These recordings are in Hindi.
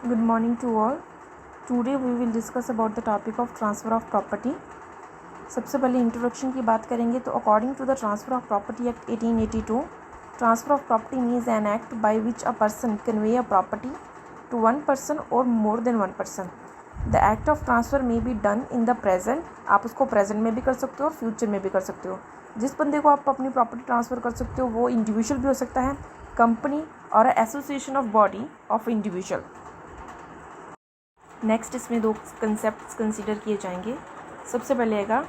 Good morning to all. Today we will discuss about the topic of transfer of property. सबसे पहले इंट्रोडक्शन की बात करेंगे तो according to the transfer of property act 1882, transfer of property means an act by which a person convey a property to one person और more than one person. The act of transfer may be done in the present. आप उसको प्रेजेंट में भी कर सकते हो और फ्यूचर में भी कर सकते हो. जिस बंदे को आप अपनी प्रॉपर्टी ट्रांसफ़र कर सकते हो वो इंडिविजुअल भी हो सकता है, कंपनी और association of body of individual. Next इसमें दो कंसेप्ट कंसीडर किए जाएंगे. सबसे पहले आएगा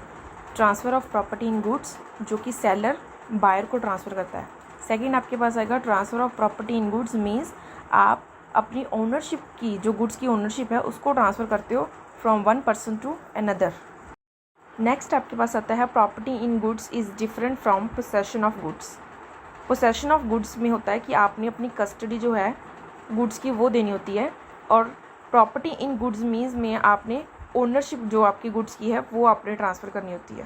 transfer of property in goods, जो कि सेलर बायर को ट्रांसफ़र करता है. सेकंड आपके पास आएगा transfer of property in goods means आप अपनी ओनरशिप की, जो गुड्स की ओनरशिप है उसको ट्रांसफ़र करते हो from one person to another. Next आपके पास आता है property in goods is different from possession of goods. Possession of goods में होता है कि आपने अपनी कस्टडी जो है गुड्स की वो देनी होती है, और प्रॉपर्टी इन गुड्स मीन्स में आपने ओनरशिप जो आपकी गुड्स की है वो आपने ट्रांसफ़र करनी होती है.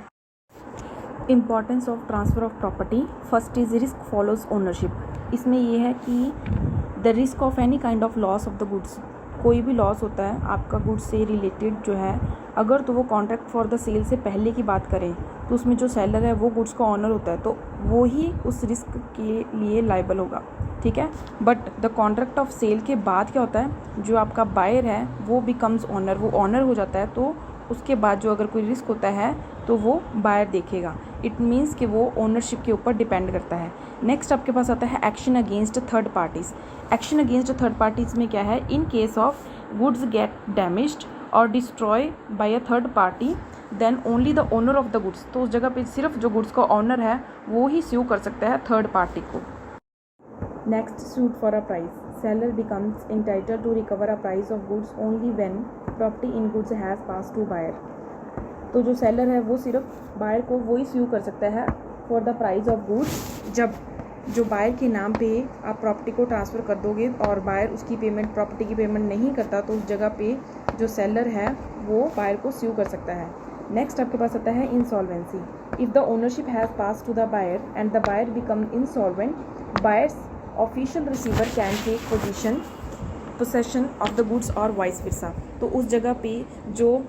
Importance of transfer of property. First is risk follows ownership. इसमें ये है कि the risk of any kind of loss of the goods. कोई भी लॉस होता है आपका गुड्स से रिलेटेड जो है, अगर तो वो कॉन्ट्रैक्ट फॉर द सेल से पहले की बात करें तो उसमें जो सेलर है वो गुड्स का ऑनर होता है, तो वो ही उस रिस्क के लिए लायबल होगा. ठीक है. But the contract of sale के बाद क्या होता है, जो आपका बायर है वो बिकम्स ऑनर, वो ऑनर हो जाता है. तो उसके बाद जो अगर कोई रिस्क होता है तो वो बायर देखेगा. इट मीन्स कि वो ओनरशिप के ऊपर डिपेंड करता है. नेक्स्ट आपके पास आता है action against third parties. Action against third parties में क्या है, in case of goods get damaged और destroy by a third party then only the owner of the goods. तो उस जगह पे सिर्फ जो गुड्स का ऑनर है वो ही स्यू कर सकता है थर्ड पार्टी को. Next, suit for a price. Seller becomes entitled to recover a price of goods only when property in goods has pass to buyer. तो जो सेलर है वो सिर्फ बायर को वही स्यू कर सकता है for the price of goods, जब जो बायर के नाम पे आप प्रॉपर्टी को ट्रांसफ़र कर दोगे और बायर उसकी पेमेंट, प्रॉपर्टी की पेमेंट नहीं करता, तो उस जगह पे जो सेलर है वो बायर को स्यू कर सकता है. नेक्स्ट आपके पास आता है insolvency. If the ownership has pass to the buyer and the buyer become insolvent, buyers official receiver can take possession of the goods और वाइस वर्सा. तो उस जगह पे जो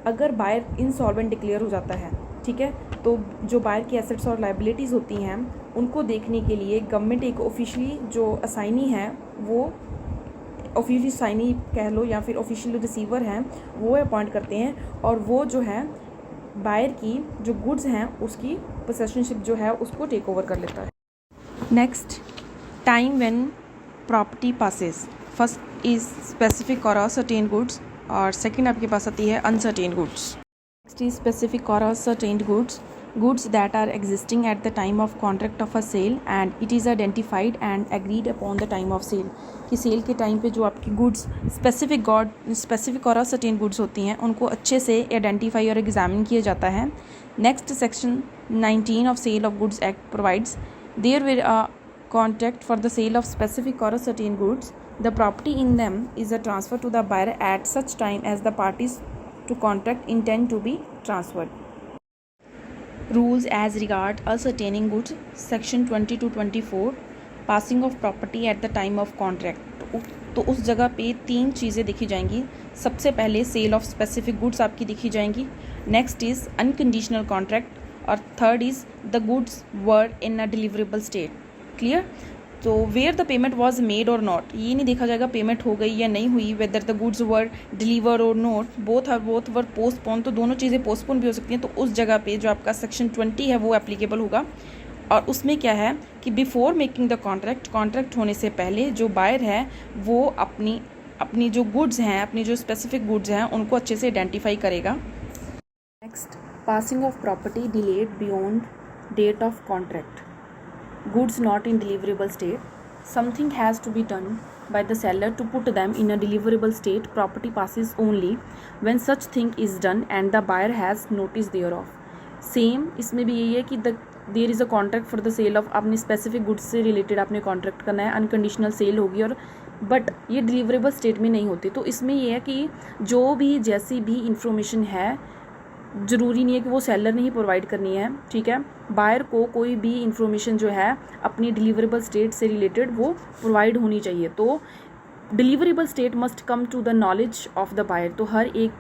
अगर बायर इंसॉल्वेंट डिक्लेयर हो जाता है, ठीक है, तो जो बायर की एसेट्स और लाइबिलिटीज़ होती हैं उनको देखने के लिए गवर्नमेंट एक ऑफिशियली जो असाइनी है, वो ऑफिशियली साइनी कह लो या फिर ऑफिशियल रिसीवर हैं, वो अपॉइंट करते हैं, और वो जो है बायर की जो गुड्स हैं उसकी पोसेशनशिप जो है उसको टेक ओवर कर लेता है. Next, time when property passes. First is specific और असर्टेन गुड्स, और सेकंड आपके पास आती है unascertained goods. Next is specific और ascertained goods. Goods that are existing at the time of contract of a sale and it is identified and agreed upon the time of sale. कि सेल के टाइम पे जो आपकी गुड्स स्पेसिफिक और असर्टेन गुड्स होती हैं उनको अच्छे से आइडेंटिफाई और एग्जामिन किया जाता है. Next, section 19 of sale of goods act provides there will contract for the sale of specific or certain goods, the property in them is a transfer to the buyer at such time as the parties to contract intend to be transferred. Rules as regard ascertaining goods, section 20 to 24, passing of property at the time of contract. तो उस जगह पे तीन चीज़ें देखी जाएंगी. सबसे पहले सेल ऑफ स्पेसिफिक गुड्स आपकी देखी जाएंगी. नेक्स्ट इज़ अनकंडीशनल कॉन्ट्रैक्ट, और third is the goods were in a deliverable state. Clear. तो where the payment was made और नॉट, ये नहीं देखा जाएगा पेमेंट हो गई या नहीं हुई. Whether the goods were deliver और नॉट, बोथ वर पोस्टपोन, तो दोनों चीज़ें पोस्टपोन भी हो सकती हैं. तो उस जगह पे जो आपका सेक्शन 20 है वो एप्लीकेबल होगा. और उसमें क्या है कि बिफोर मेकिंग द कॉन्ट्रैक्ट होने से पहले जो बायर है वो अपनी जो गुड्स हैं, अपनी जो स्पेसिफिक गुड्स हैं उनको अच्छे से आइडेंटिफाई करेगा. Next, passing of property delayed beyond date of contract. Goods not in deliverable state. Something has to be done by the seller to put them in a deliverable state. Property passes only when such thing is done and the buyer has notice thereof. Same इसमें भी यही है कि there is a contract for the sale of, अपने specific goods से related आपने contract करना है, अनकंडीशनल सेल होगी, और बट ये डिलीवरेबल स्टेट में नहीं होती. तो इसमें ये है कि जो भी जैसी भी इंफॉर्मेशन है ज़रूरी नहीं है कि वो सेलर ने ही प्रोवाइड करनी है. ठीक है. बायर को कोई भी इंफॉर्मेशन जो है अपनी डिलीवरेबल स्टेट से रिलेटेड वो प्रोवाइड होनी चाहिए. तो deliverable state must come to the knowledge of the buyer. तो हर एक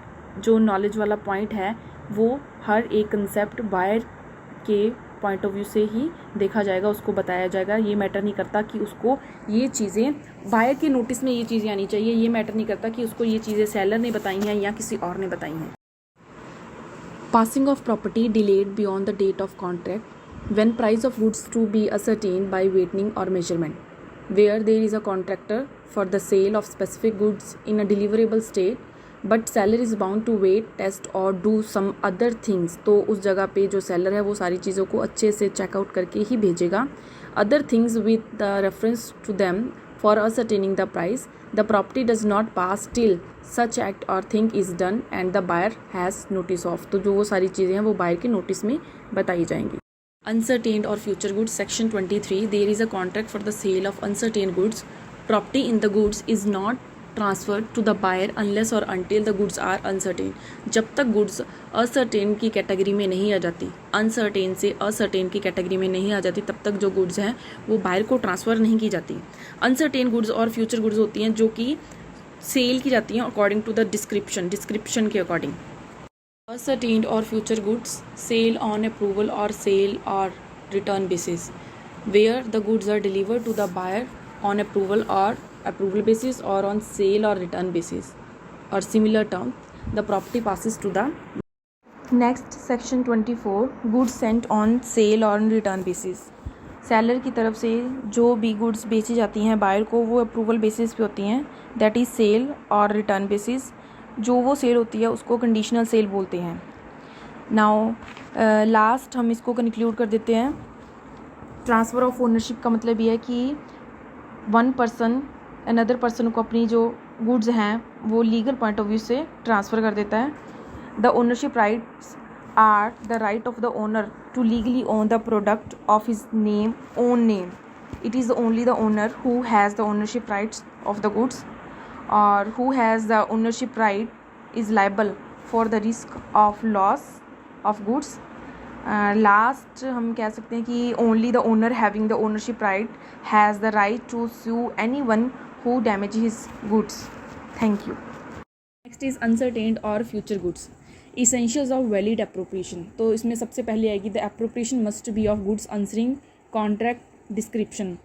जो नॉलेज वाला पॉइंट है वो हर एक कंसेप्ट बायर के पॉइंट ऑफ व्यू से ही देखा जाएगा, उसको बताया जाएगा। ये मैटर नहीं करता कि उसको ये चीज़ें बायर के नोटिस में ये चीज़ें आनी चाहिए, ये मैटर नहीं करता कि उसको ये चीज़ें सेलर ने बताई हैं या किसी और ने बताई हैं। Passing of property delayed beyond the date of contract when price of goods to be ascertained by weighing और measurement where there is a contractor for the sale of specific goods in a deliverable state but seller is bound to wait, test or do some other things। तो उस जगह पे जो सेलर है वो सारी चीज़ों को अच्छे से चेकआउट करके ही भेजेगा। other things with the reference to them for ascertaining the price, the property does not pass till such act or thing is done and the buyer has notice of। तो जो वो सारी चीज़ें हैं वो बायर के नोटिस में बताई जाएंगी। Uncertained or future goods, section 23, there is a contract for the sale of uncertain goods. Property in the goods is not transferred to the buyer unless or until the goods are uncertain। जब तक goods uncertain की कैटेगरी में नहीं आ जाती, uncertain से uncertain की कैटेगरी में नहीं आ जाती, तब तक जो goods हैं वो buyer को ट्रांसफ़र नहीं की जाती। uncertain goods और future goods होती हैं जो कि सेल की जाती हैं अकॉर्डिंग टू द डिस्क्रिप्शन के according. Ascertained or future goods, sale on approval or sale or return basis, where the goods are delivered to the buyer on approval basis or on sale or return basis or similar term, the property passes to the next section 24, goods Saint on sale और रिटर्न बेसिस। सेलर की तरफ से जो भी गुड्स बेची जाती हैं बायर को वो अप्रूवल बेसिस पे होती हैं, दैट इज़ सेल और रिटर्न बेसिस। जो वो सेल होती है उसको कंडीशनल सेल बोलते हैं। नाउ लास्ट हम इसको कंक्लूड कर देते हैं। ट्रांसफ़र ऑफ ओनरशिप का मतलब ये है कि वन पर्सन अनदर पर्सन को अपनी जो गुड्स हैं वो लीगल पॉइंट ऑफ व्यू से ट्रांसफ़र कर देता है। The ownership rights are the right of the owner to legally own the product of his name own name. It is only the owner who has the ownership rights of the goods or who has the ownership right is liable for the risk of loss of goods। Last हम कह सकते हैं कि only the owner having the ownership right has the right to sue anyone who damage his goods। Thank you। Next is uncertained और future goods, essentials of valid appropriation। तो इसमें सबसे पहले आएगी the appropriation must be of goods answering contract description।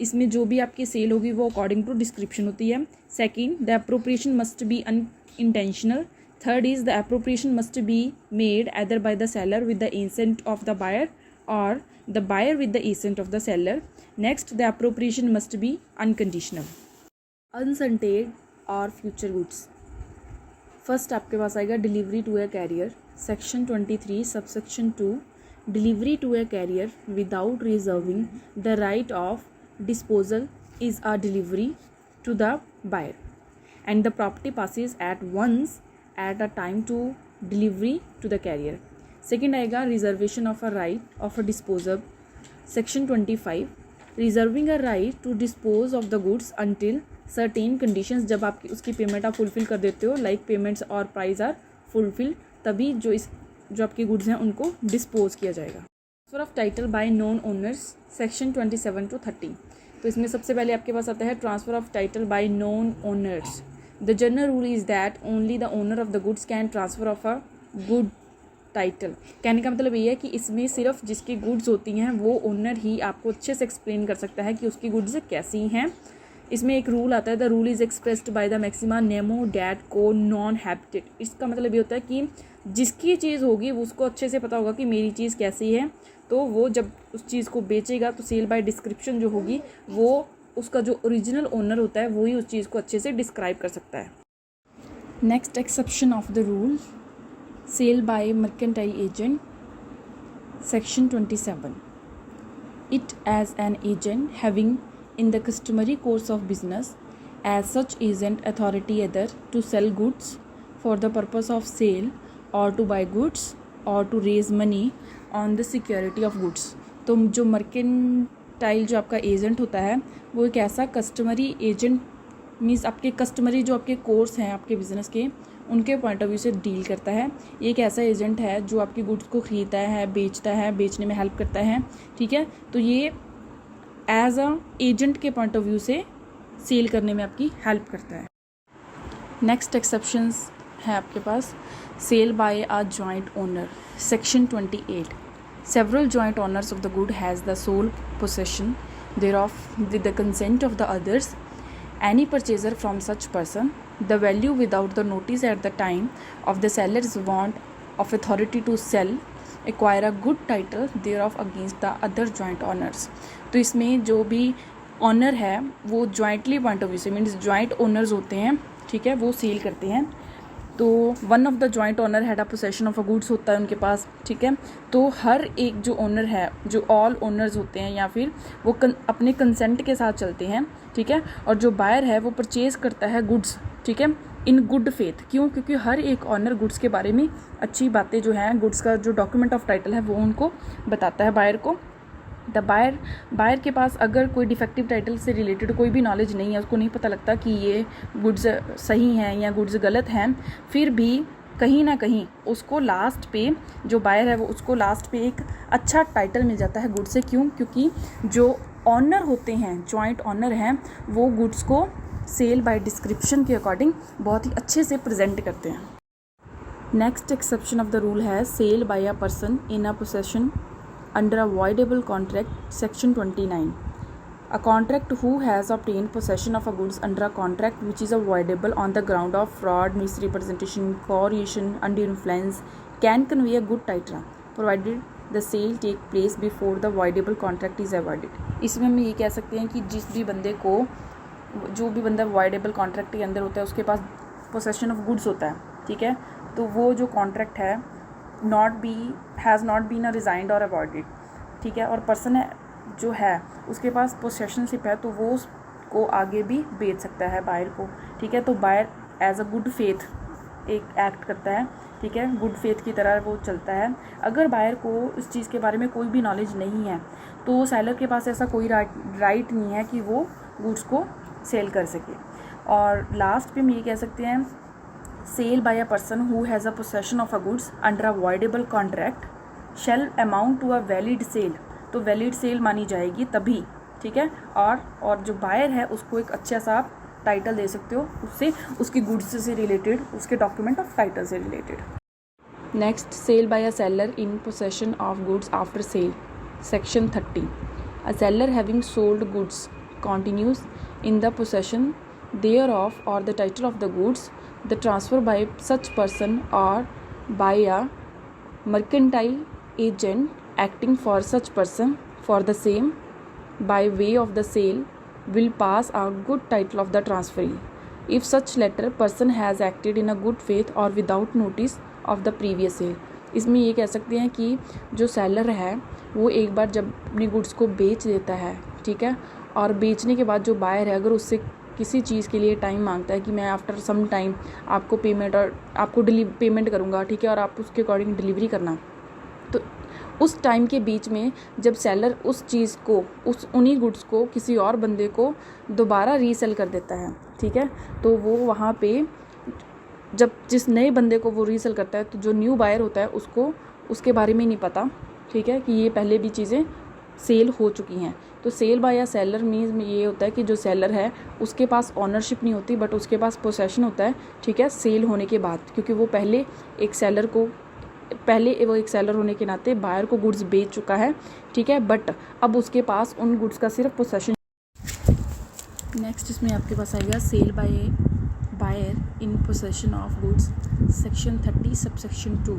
इसमें जो भी आपकी सेल होगी वो अकॉर्डिंग टू डिस्क्रिप्शन होती है। Second, the appropriation must be unintentional. Third is the appropriation must be made either by the seller with the assent of the buyer और the buyer with the assent of the seller. Next, the appropriation must be unconditional. Unascertained और फ्यूचर गुड्स, फर्स्ट आपके पास आएगा delivery to a carrier, section 23 subsection 2, delivery to a carrier without reserving the right of disposal is a delivery to the buyer and the property passes at once at a time to delivery to the carrier। second आएगा reservation of a right of a disposal, section 25, reserving a right to dispose of the goods until certain conditions। जब आपकी उसकी पेमेंट आप फुलफिल कर देते हो, लाइक पेमेंट्स और प्राइस आर फुलफिल, तभी जो आपकी गुड्स हैं उनको डिस्पोज किया जाएगा। Transfer of title by non owners, section 27 to 30। तो इसमें सबसे पहले आपके पास आता है transfer of title by non owners. The general rule is that only the owner of the goods can transfer of a good title. कहने का मतलब ये है कि इसमें सिर्फ जिसकी गुड्स होती हैं वो ओनर ही आपको अच्छे से एक्सप्लेन कर सकता है कि उसकी गुड्स कैसी हैं। इसमें एक रूल आता है, the rule is expressed by the maxima Nemo that को नॉन हैबिटेड। इसका मतलब ये होता है कि जिसकी चीज़ होगी वो उसको अच्छे से पता होगा कि मेरी चीज़ कैसी है, तो वो जब उस चीज़ को बेचेगा तो सेल बाय डिस्क्रिप्शन जो होगी वो उसका जो ओरिजिनल ओनर होता है वो ही उस चीज़ को अच्छे से डिस्क्राइब कर सकता है। Next, exception of the rule, sale by mercantile agent, section 27। It as an agent having in the customary course of business as such agent authority either to sell goods for the purpose of sale or to buy goods or to raise money on the security of goods। तो जो मर्केंटाइल जो आपका एजेंट होता है वो एक ऐसा कस्टमरी एजेंट मीन्स आपके कस्टमरी जो आपके कोर्स हैं आपके बिज़नेस के उनके पॉइंट ऑफ व्यू से डील करता है। एक ऐसा एजेंट है जो आपकी गुड्स को ख़रीदता है, बेचता है, बेचने में हेल्प करता है, ठीक है। तो ये एज अ एजेंट के पॉइंट ऑफ व्यू से सेल करने में आपकी हेल्प करता है। नेक्स्ट एक्सेप्शंस है आपके पास sale by a joint owner. Section 28 several joint owners of the good has the sole possession thereof with the consent of the others. Any purchaser from such person, the value without the notice at the time of the seller's want of authority to sell, acquire a good title thereof against the other joint owners. तो इसमें जो भी ऑनर है वो जॉइंटली पॉइंट ऑफ व्यू से मीन्स जॉइंट ओनर्स होते हैं, ठीक है, वो सेल करते हैं। तो one of the joint owner had a possession of a goods होता है उनके पास, ठीक है। तो हर एक जो ओनर है, जो ऑल ओनर्स होते हैं या फिर वो अपने कंसेंट के साथ चलते हैं, ठीक है। और जो बायर है वो परचेज करता है गुड्स, ठीक है, इन गुड फेथ। क्यों? क्योंकि हर एक ऑनर गुड्स के बारे में अच्छी बातें जो हैं, गुड्स का जो डॉक्यूमेंट ऑफ टाइटल है वो उनको बताता है बायर को। द बायर के पास अगर कोई डिफेक्टिव टाइटल से रिलेटेड कोई भी नॉलेज नहीं है, उसको नहीं पता लगता कि ये गुड्स सही हैं या गुड्स गलत हैं, फिर भी कहीं ना कहीं उसको लास्ट पे जो बायर है वो उसको लास्ट पे एक अच्छा टाइटल मिल जाता है गुड्स से। क्यों? क्योंकि जो ऑनर होते हैं, जॉइंट ऑनर हैं, वो गुड्स को सेल बाय डिस्क्रिप्शन के अकॉर्डिंग बहुत ही अच्छे से प्रेजेंट करते हैं। Next exception of the rule है sale by a person in a possession under a voidable contract. Section 29 a contract who has obtained possession of a goods under a contract which is voidable on the ground of fraud, misrepresentation, coercion, undue influence can convey a good title provided the sale take place before the voidable contract is avoided. इसमें हम ये कह सकते हैं कि जिस भी बंदे को, जो भी बंदा voidable contract के अंदर होता है उसके पास possession of goods होता है, ठीक है, तो वो जो कॉन्ट्रैक्ट है has not been a rescinded और अवॉइडेड, ठीक है, और पर्सन है जो है उसके पास पोसेशनशिप है, तो वो उसको आगे भी बेच सकता है बायर को, ठीक है। तो buyer as a good faith एक एक्ट करता है, ठीक है, गुड फेथ की तरह वो चलता है। अगर बायर को इस चीज़ के बारे में कोई भी नॉलेज नहीं है तो सेलर के पास ऐसा कोई राइट नहीं है कि वो गुड्स को सेल कर सके। और लास्ट पे हम ये कह सकते हैं sale by a person who has a possession of a goods under a voidable contract shall amount to a valid sale. तो वैलिड सेल मानी जाएगी तभी, ठीक है, और जो बायर है उसको एक अच्छा सा आप टाइटल दे सकते हो, उससे उसकी गुड्स से रिलेटेड, उसके डॉक्यूमेंट ऑफ टाइटल से related. Next sale by a seller in possession of goods after sale. Section 30 a seller having sold goods continues in the possession thereof or the title of the goods, the transfer by such person or by a mercantile agent acting for such person for the same by way of the sale will pass a good title of the transferee if such latter person has acted in a good faith or without notice of the previous sale. इसमें ये कह सकते हैं कि जो सेलर है वो एक बार जब अपनी गुड्स को बेच देता है, ठीक है, और बेचने के बाद जो बायर है अगर उससे किसी चीज़ के लिए टाइम मांगता है कि मैं आफ्टर सम टाइम आपको पेमेंट और आपको पेमेंट करूँगा, ठीक है, और आप उसके अकॉर्डिंग डिलीवरी करना, तो उस टाइम के बीच में जब सेलर उस चीज़ को, उन्हीं गुड्स को किसी और बंदे को दोबारा रीसेल कर देता है, ठीक है, तो वो वहाँ पे जब जिस नए बंदे को वो रीसेल करता है तो जो न्यू बायर होता है उसको उसके बारे में नहीं पता, ठीक है, कि ये पहले भी चीज़ें सेल हो चुकी हैं। तो सेल बाय या सेलर मीन्स में ये होता है कि जो सेलर है उसके पास ऑनरशिप नहीं होती बट उसके पास पोसेशन होता है, ठीक है, सेल होने के बाद, क्योंकि वो पहले एक सेलर होने के नाते बायर को गुड्स बेच चुका है, ठीक है, बट अब उसके पास उन गुड्स का सिर्फ पोसेशन। नेक्स्ट इसमें आपके पास आएगा sale by buyer in possession of goods. Section 30 subsection 2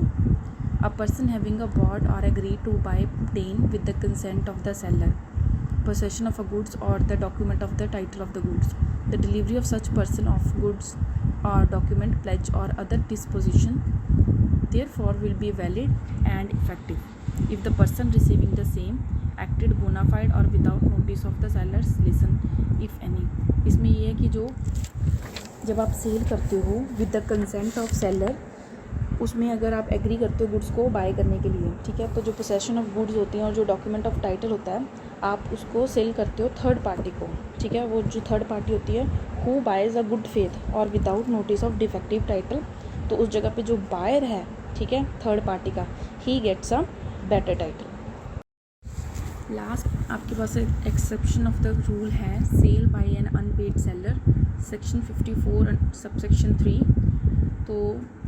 a person having a bought or agreed to buy obtain with the consent of the seller possession of a goods or the document of the title of the goods, the delivery of such person of goods or document, pledge or other disposition therefore will be valid and effective if the person receiving the same acted bona fide or without notice of the seller's listen if any. इसमें ये है कि जो जब आप सेल करते हो with the consent of seller, उसमें अगर आप एग्री करते हो गुड्स को बाय करने के लिए, ठीक है, तो जो पोसेशन ऑफ गुड्स होती हैं और जो डॉक्यूमेंट ऑफ टाइटल होता है आप उसको सेल करते हो थर्ड पार्टी को, ठीक है, वो जो थर्ड पार्टी होती है who buys a good faith और without notice of defective title, तो उस जगह पे जो बायर है, ठीक है, थर्ड पार्टी का, he gets a better title. Last आपके पास एक एक्सेप्शन ऑफ द रूल है, sale by an unpaid seller, section 54 subsection 3। तो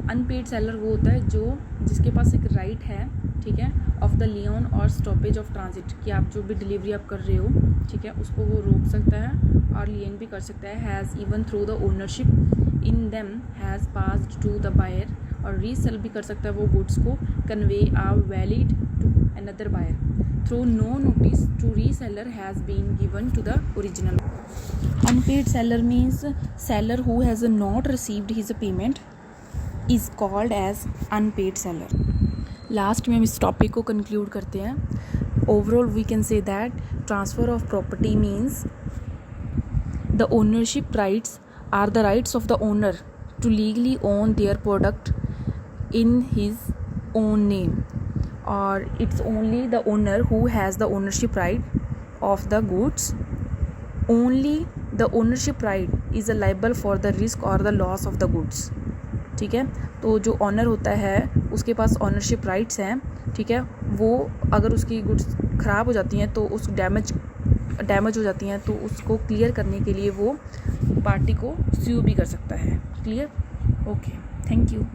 अनपेड सेलर वो होता है जो जिसके पास एक राइट है, ठीक है, ऑफ द लियोन और स्टॉपेज ऑफ ट्रांजिट, कि आप जो भी डिलीवरी आप कर रहे हो, ठीक है, उसको वो रोक सकता है और लियन भी कर सकता है। Has even through the ownership in them has passed to the buyer, और रीसेल भी कर सकता है वो गुड्स को, convey a valid to another buyer through no notice to reseller has been given to the original. Unpaid seller means seller who has not received his payment is called as unpaid seller. Last में हम इस टॉपिक को कंक्लूड करते हैं। Overall we can say that transfer of property means the ownership rights are the rights of the owner to legally own their product in his own name, or it's only the owner who has the ownership right of the goods. Only the ownership right is liable for the risk or the loss of the goods, ठीक है। तो जो ऑनर होता है उसके पास ऑनरशिप राइट्स हैं, ठीक है, वो अगर उसकी गुड्स ख़राब हो जाती हैं तो उस डैमेज हो जाती हैं तो उसको क्लियर करने के लिए वो पार्टी को स्यू भी कर सकता है। क्लियर? Okay, thank you.